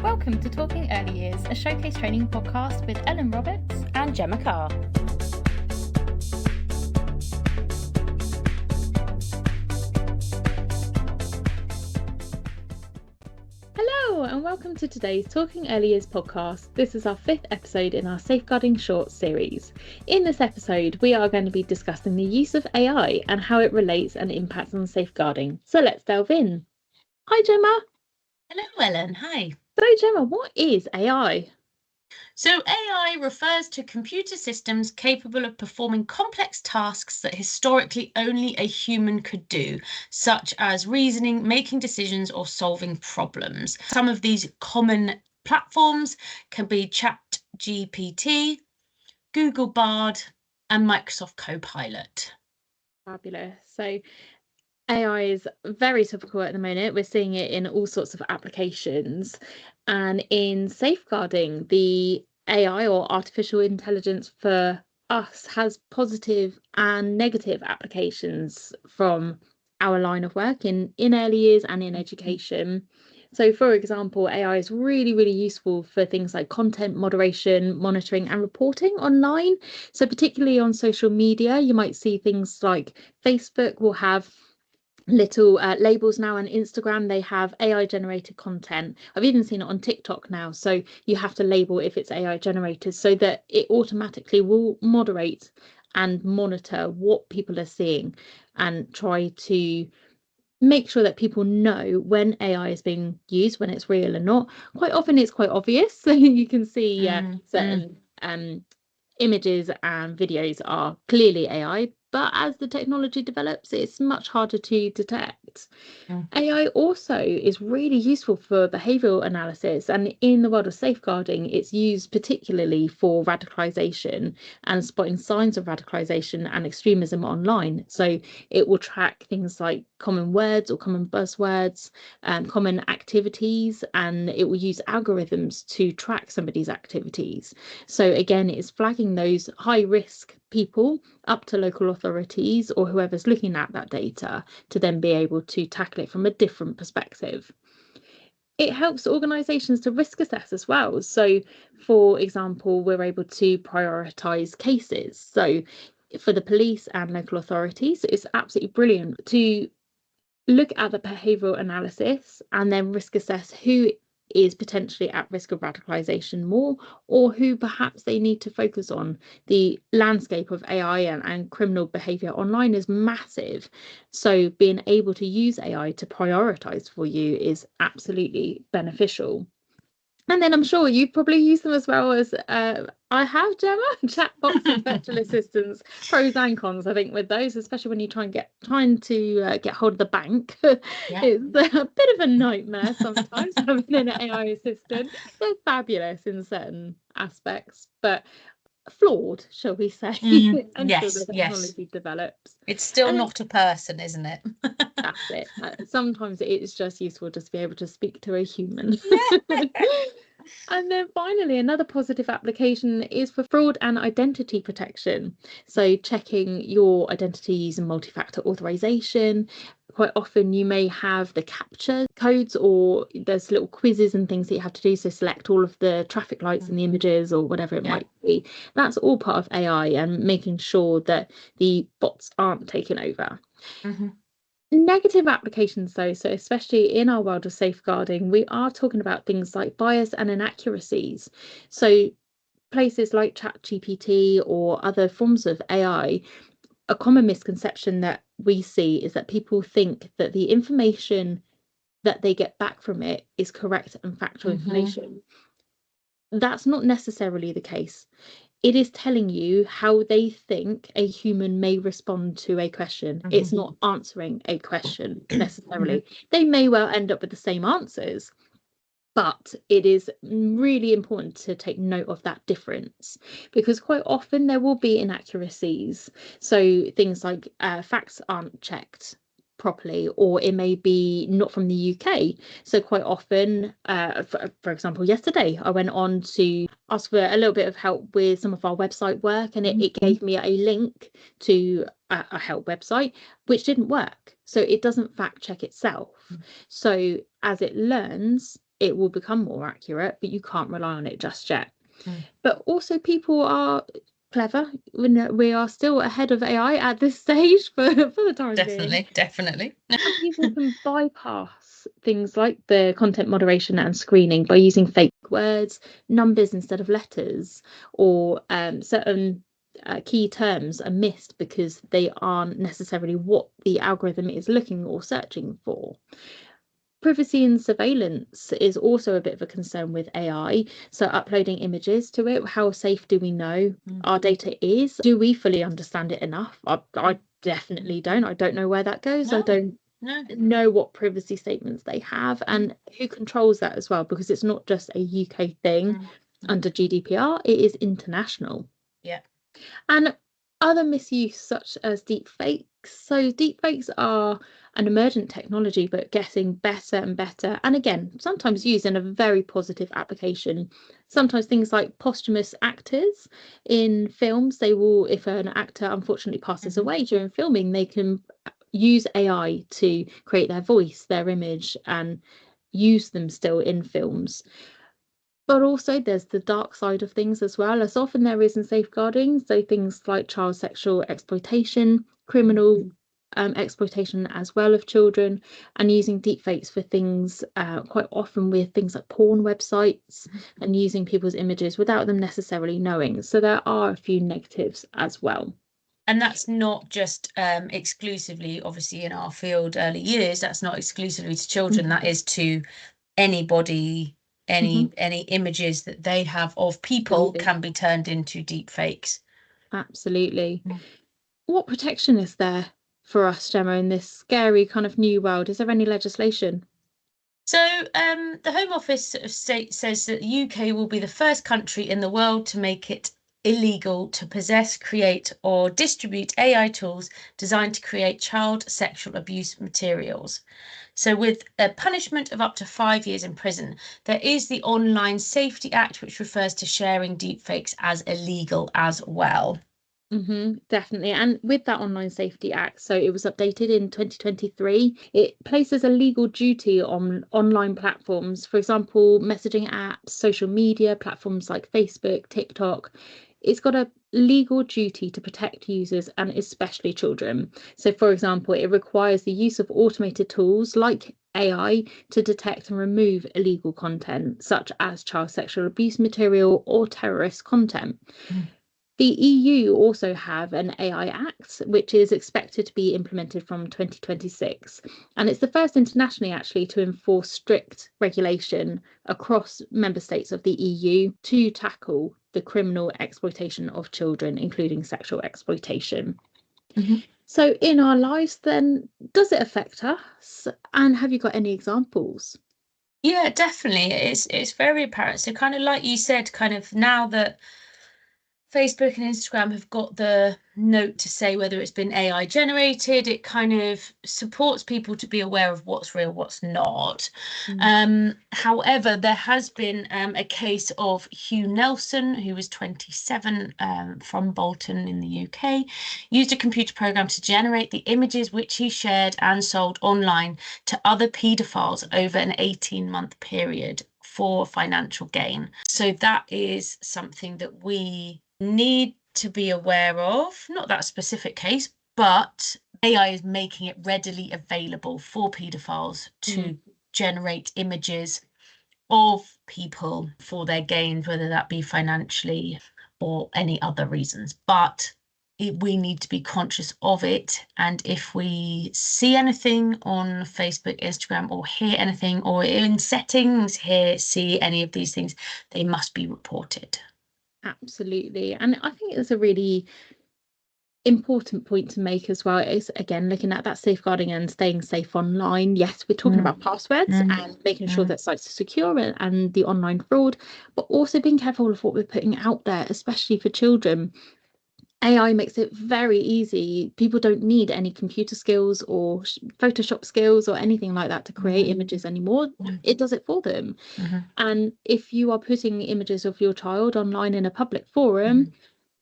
Welcome to Talking Early Years, a showcase training podcast with Ellen Roberts and Gemma Carr. Hello and welcome to today's Talking Early Years podcast. This is our 5th episode in our Safeguarding Shorts series. In this episode, we are going to be discussing the use of AI and how it relates and impacts on safeguarding. So let's delve in. Hi Gemma. Hello Ellen, hi. So Gemma, what is AI? So AI refers to computer systems capable of performing complex tasks that historically only a human could do, such as reasoning, making decisions, or solving problems. Some of these common platforms can be ChatGPT, Google Bard, and Microsoft Copilot. Fabulous. So AI is very topical at the moment. We're seeing it in all sorts of applications. And in safeguarding, the AI or artificial intelligence for us has positive and negative applications from our line of work in early years and in education. So, for example, AI is really useful for things like content moderation, monitoring and reporting online. So particularly on social media, you might see things like Facebook will have little labels now, on Instagram they have AI generated content. I've even seen it on TikTok now, so you have to label if it's AI generated so that it automatically will moderate and monitor what people are seeing and try to make sure that people know when AI is being used, when it's real or not. Quite often it's quite obvious, so you can see certain images and videos are clearly AI, but as the technology develops, it's much harder to detect. AI also is really useful for behavioural analysis, and in the world of safeguarding, it's used particularly for radicalisation and spotting signs of radicalisation and extremism online. So it will track things like common words or common buzzwords, common activities, and it will use algorithms to track somebody's activities. So again, it's flagging those high risk people up to local authorities or whoever's looking at that data to then be able to tackle it from a different perspective. It helps organisations to risk assess as well. So, for example, we're able to prioritise cases. So, for the police and local authorities, it's absolutely brilliant to look at the behavioural analysis and then risk assess who is potentially at risk of radicalisation more, or who perhaps they need to focus on. The landscape of AI and criminal behaviour online is massive, so being able to use AI to prioritise for you is absolutely beneficial. And then I'm sure you probably use them as well as I have, Gemma, chatbots and virtual assistants, pros and cons, I think, with those, especially when you're trying to get hold of the bank. It's a bit of a nightmare sometimes having an AI assistant. They're fabulous in certain aspects, but flawed, shall we say, until the technology develops. It's still not a person, isn't it? That's it. Sometimes it's just useful just to be able to speak to a human. And then finally, another positive application is for fraud and identity protection. So checking your identity using multi-factor authorization. Quite often you may have the captcha codes, or there's little quizzes and things that you have to do. So select all of the traffic lights in the images or whatever it might be. That's all part of AI and making sure that the bots aren't taken over. Negative applications though, so especially in our world of safeguarding, we are talking about things like bias and inaccuracies. So places like ChatGPT or other forms of AI, a common misconception that we see is that people think that the information that they get back from it is correct and factual information. That's not necessarily the case. It is telling you how they think a human may respond to a question. It's not answering a question necessarily. They may well end up with the same answers, but it is really important to take note of that difference, because quite often there will be inaccuracies. So things like facts aren't checked properly, or it may be not from the UK. So quite often, for example, yesterday I went on to ask for a little bit of help with some of our website work, and it gave me a link to a help website which didn't work. So it doesn't fact check itself. So as it learns, it will become more accurate, but you can't rely on it just yet. Mm. But also people are clever. We are still ahead of AI at this stage for the time being. Definitely. And people can bypass things like the content moderation and screening by using fake words, numbers instead of letters, or certain key terms are missed because they aren't necessarily what the algorithm is looking or searching for. Privacy and surveillance is also a bit of a concern with AI. So uploading images to it, how safe do we know our data is? Do we fully understand it enough? I definitely don't. I don't know where that goes. I don't know what privacy statements they have and who controls that as well, because it's not just a UK thing under GDPR, it is international. Yeah. And other misuse such as deepfakes. So deepfakes are an emergent technology, but getting better and better. And again, sometimes used in a very positive application. Sometimes things like posthumous actors in films, they will, if an actor unfortunately passes away during filming, they can use AI to create their voice, their image, and use them still in films. But also there's the dark side of things as well, as often there is in safeguarding. So things like child sexual exploitation, criminal exploitation as well of children, and using deepfakes for things quite often with things like porn websites and using people's images without them necessarily knowing. So there are a few negatives as well. And that's not just exclusively, obviously, in our field early years, that's not exclusively to children, that is to anybody. Any images that they have of people can be turned into deep fakes. Absolutely. What protection is there for us, Gemma, in this scary kind of new world? Is there any legislation? So the Home Office says that the UK will be the first country in the world to make it illegal to possess, create or distribute AI tools designed to create child sexual abuse materials. So with a punishment of up to 5 years in prison, there is the Online Safety Act, which refers to sharing deepfakes as illegal as well. Definitely. And with that Online Safety Act, so it was updated in 2023, it places a legal duty on online platforms, for example, messaging apps, social media platforms like Facebook, TikTok. It's got a legal duty to protect users and especially children. So, for example, it requires the use of automated tools like AI to detect and remove illegal content, such as child sexual abuse material or terrorist content. The EU also have an AI Act, which is expected to be implemented from 2026. And it's the first internationally, actually, to enforce strict regulation across member states of the EU to tackle the criminal exploitation of children, including sexual exploitation. So in our lives, then, does it affect us? And have you got any examples? Yeah, definitely. It's very apparent. So kind of like you said, kind of now that Facebook and Instagram have got the note to say whether it's been AI generated, it kind of supports people to be aware of what's real, what's not. However, there has been a case of Hugh Nelson, who was 27, from Bolton in the UK, used a computer program to generate the images which he shared and sold online to other paedophiles over an 18-month period for financial gain. So that is something that we need to be aware of, not that specific case, but AI is making it readily available for paedophiles to generate images of people for their gains, whether that be financially or any other reasons. But we need to be conscious of it. And if we see anything on Facebook, Instagram, or hear anything, or in settings, see any of these things, they must be reported. Absolutely. And I think it's a really important point to make as well, is again looking at that safeguarding and staying safe online. Yes, we're talking about passwords and making sure that sites are secure and the online fraud, but also being careful of what we're putting out there, especially for children. AI makes it very easy. People don't need any computer skills or Photoshop skills or anything like that to create images anymore. It does it for them. And if you are putting images of your child online in a public forum,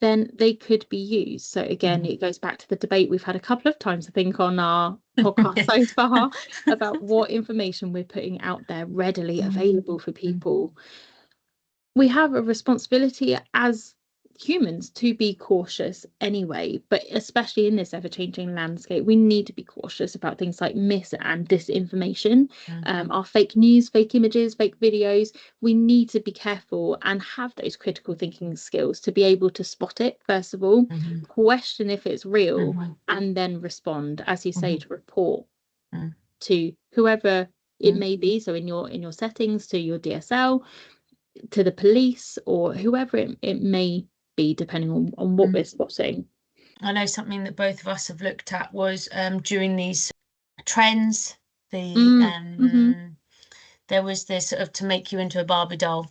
then they could be used. So again, it goes back to the debate we've had a couple of times, I think, on our podcast so far about what information we're putting out there readily available for people. We have a responsibility as humans to be cautious anyway, but especially in this ever-changing landscape, we need to be cautious about things like mis and disinformation, our fake news, fake images, fake videos. We need to be careful and have those critical thinking skills to be able to spot it, first of all, question if it's real, and then respond, as you say, to report to whoever it may be. So in your settings, to your DSL, to the police, or whoever it may be, depending on what we're spotting. I know something that both of us have looked at was during these trends, there was this sort of to make you into a Barbie doll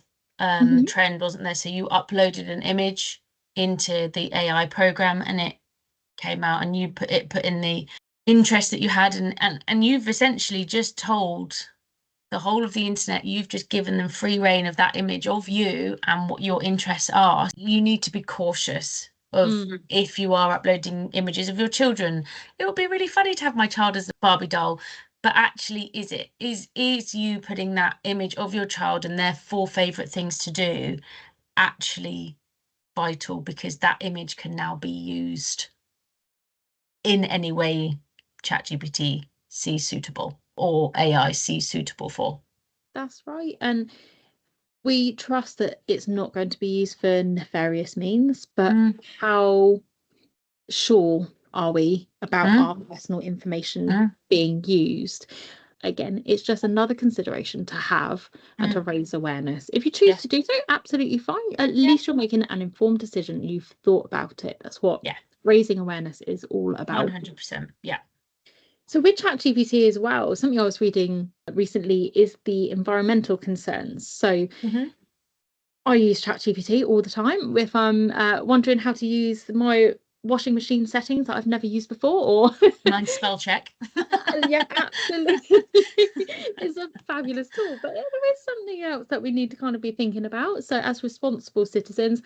trend, wasn't there? So you uploaded an image into the AI program and it came out, and you put in the interest that you had, and you've essentially just told the whole of the internet, you've just given them free reign of that image of you and what your interests are. You need to be cautious of if you are uploading images of your children. It would be really funny to have my child as a Barbie doll, but actually is you putting that image of your child and their 4 favorite things to do actually vital, because that image can now be used in any way ChatGPT sees suitable or AI sees suitable for. That's right. And we trust that it's not going to be used for nefarious means, but how sure are we about our personal information being used? Again, it's just another consideration to have and to raise awareness. If you choose to do so, absolutely fine. At least you're making an informed decision. You've thought about it. That's what raising awareness is all about. 100%. Yeah. So with ChatGPT as well, something I was reading recently is the environmental concerns. So I use ChatGPT all the time if I'm wondering how to use my washing machine settings that I've never used before, or Nice spell check. Yeah, absolutely. It's a fabulous tool, but there is something else that we need to kind of be thinking about. So as responsible citizens,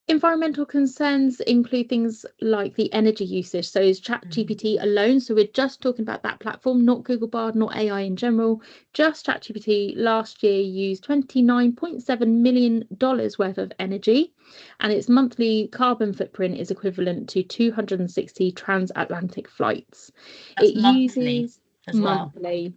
environmental concerns include things like the energy usage. So is ChatGPT alone? So we're just talking about that platform, not Google Bard, not AI in general. Just ChatGPT last year used $29.7 million worth of energy, and its monthly carbon footprint is equivalent to 260 transatlantic flights. That's it monthly uses as well. monthly.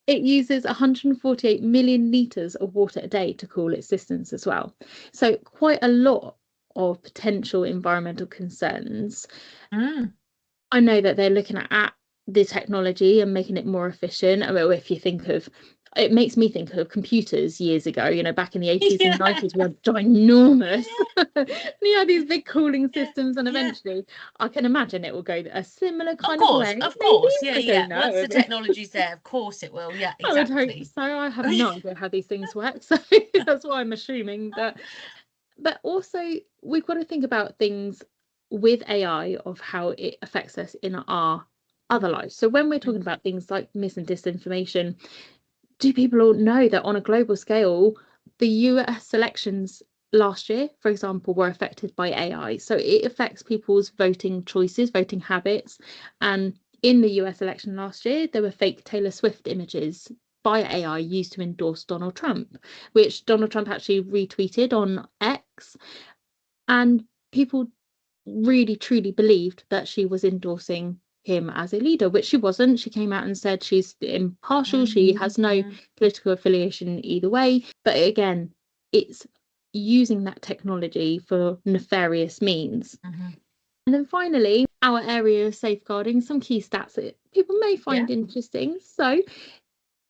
It uses 148 million litres of water a day to cool its systems as well. So quite a lot of potential environmental concerns. I know that they're looking at the technology and making it more efficient. I mean, if you think of, it makes me think of computers years ago, you know, back in the 80s and 90s were ginormous. You know, these big cooling systems, and eventually I can imagine it will go a similar kind of way. Of course. Maybe, Yeah. Once the technology's there, of course it will. Yeah, exactly. I would hope so. I have no idea how these things work, so that's why I'm assuming that. But also, we've got to think about things with AI of how it affects us in our other lives. So when we're talking about things like mis and disinformation, do people all know that on a global scale, the US elections last year, for example, were affected by AI? So it affects people's voting choices, voting habits. And in the US election last year, there were fake Taylor Swift images by AI used to endorse Donald Trump, which Donald Trump actually retweeted on X. And people really, truly believed that she was endorsing him as a leader, which she wasn't. She came out and said she's impartial. She has no political affiliation either way. But again, it's using that technology for nefarious means. And then finally, our area of safeguarding, some key stats that people may find interesting. So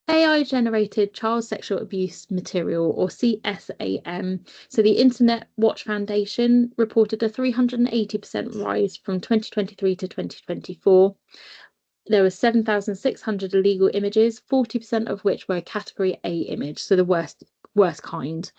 AI generated child sexual abuse material, or CSAM. So the Internet Watch Foundation reported a 380% rise from 2023 to 2024. There were 7,600 illegal images, 40% of which were a category A image, so the worst kind.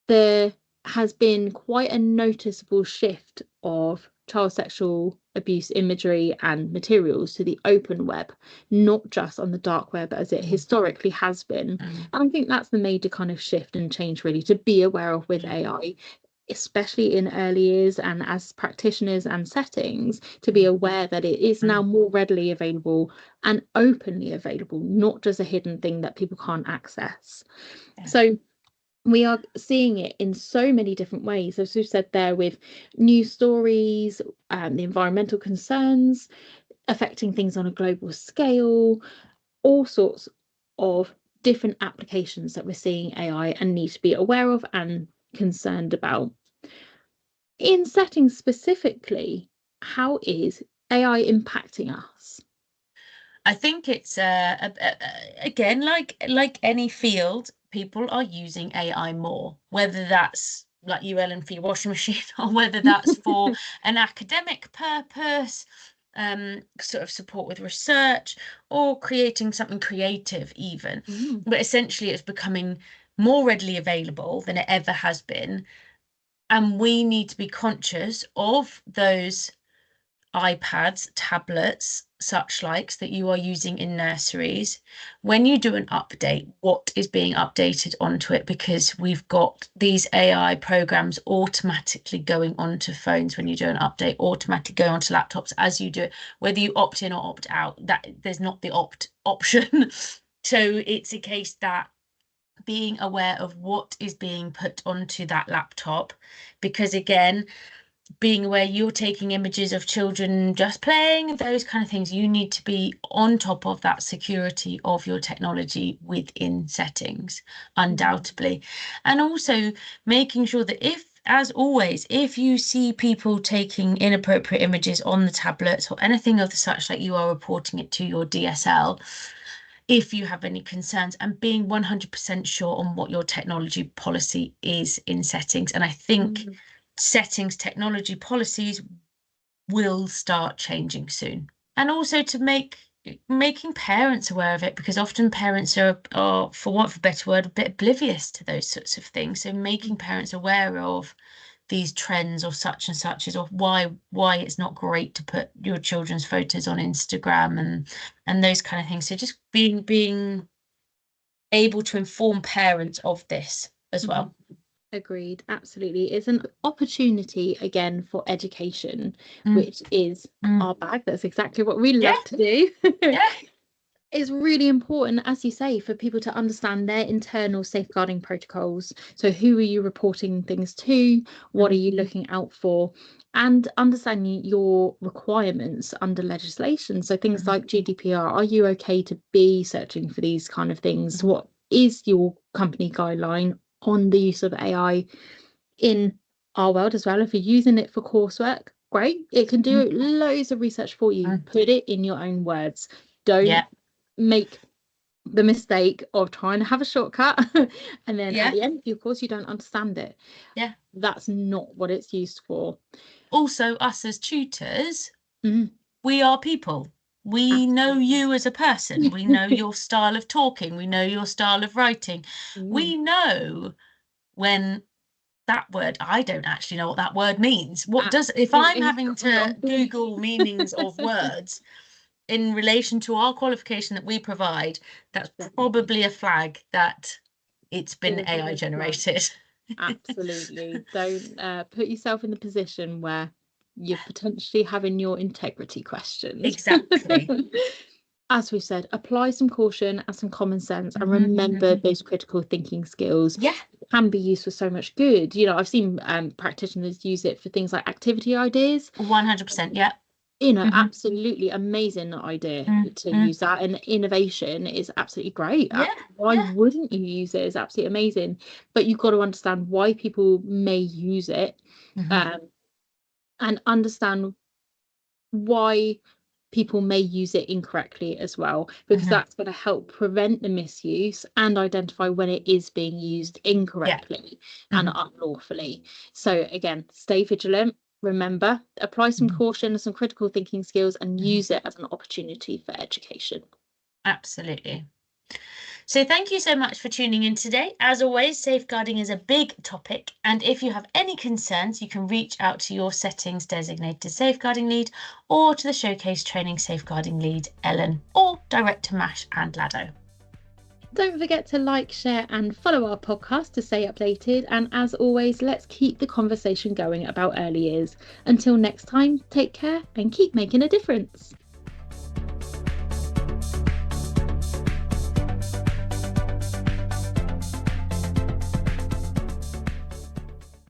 There has been quite a noticeable shift of child sexual abuse imagery and materials to the open web, not just on the dark web as it historically has been. And I think that's the major kind of shift and change really to be aware of with AI. especially in early years and as practitioners and settings, to be aware that it is now more readily available and openly available, not just a hidden thing that people can't access. Yeah. So we are seeing it in so many different ways, as we've said there, with news stories, the environmental concerns affecting things on a global scale, all sorts of different applications that we're seeing AI and need to be aware of and concerned about. In settings specifically, how is AI impacting us? I think it's again, like any field, people are using AI more, whether that's like you, Ellen, for your washing machine, or whether that's for an academic purpose, sort of support with research, or creating something creative even. But essentially it's becoming more readily available than it ever has been. And we need to be conscious of those iPads, tablets, such likes that you are using in nurseries. When you do an update, what is being updated onto it? Because we've got these AI programs automatically going onto phones when you do an update, automatically going onto laptops as you do it, whether you opt in or opt out. That there's not the opt option. So it's a case that being aware of what is being put onto that laptop, because again, being aware you're taking images of children just playing, those kind of things, you need to be on top of that security of your technology within settings, undoubtedly. And also making sure that as always, if you see people taking inappropriate images on the tablets or anything of the such, like you are reporting it to your DSL, if you have any concerns, and being 100% sure on what your technology policy is in settings. And I think settings technology policies will start changing soon. And also to making parents aware of it, because often parents are, for want of a better word, a bit oblivious to those sorts of things. So making parents aware of these trends or such and such is, or why it's not great to put your children's photos on Instagram and those kind of things. So just being able to inform parents of this as well. Agreed, absolutely. It's an opportunity again for education, which is our bag. That's exactly what we love to do. It's really important, as you say, for people to understand their internal safeguarding protocols. So who are you reporting things to? What are you looking out for? And understanding your requirements under legislation. So things like GDPR, are you okay to be searching for these kind of things? What is your company guideline on the use of AI in our world as well? If you're using it for coursework, great. It can do loads of research for you. Put it in your own words. Don't make the mistake of trying to have a shortcut and then at the end of your course you don't understand it. That's not what it's used for. Also, us as tutors, we are people. We know you as a person. We know your style of talking. We know your style of writing. We know when that word, I don't actually know what that word means. What does, if I'm having to Google meanings of words in relation to our qualification that we provide, that's probably a flag that it's been AI generated. Absolutely. Don't put yourself in the position where you're potentially having your integrity questioned. Exactly. As we said, apply some caution and some common sense, and remember those critical thinking skills can be used for so much good. You know, I've seen practitioners use it for things like activity ideas. 100%, you know, absolutely amazing idea to use that, and innovation is absolutely great. Why wouldn't you use it? It's absolutely amazing, but you've got to understand why people may use it, and understand why people may use it incorrectly as well, because that's going to help prevent the misuse and identify when it is being used incorrectly and unlawfully. So again, stay vigilant. Remember, apply some caution and some critical thinking skills, and use it as an opportunity for education. Absolutely. So thank you so much for tuning in today. As always, safeguarding is a big topic, and if you have any concerns, you can reach out to your settings designated safeguarding lead, or to the Showcase Training Safeguarding Lead, Ellen, or direct to Mash and Lado. Don't forget to like, share and follow our podcast to stay updated. And as always, let's keep the conversation going about early years. Until next time, take care and keep making a difference.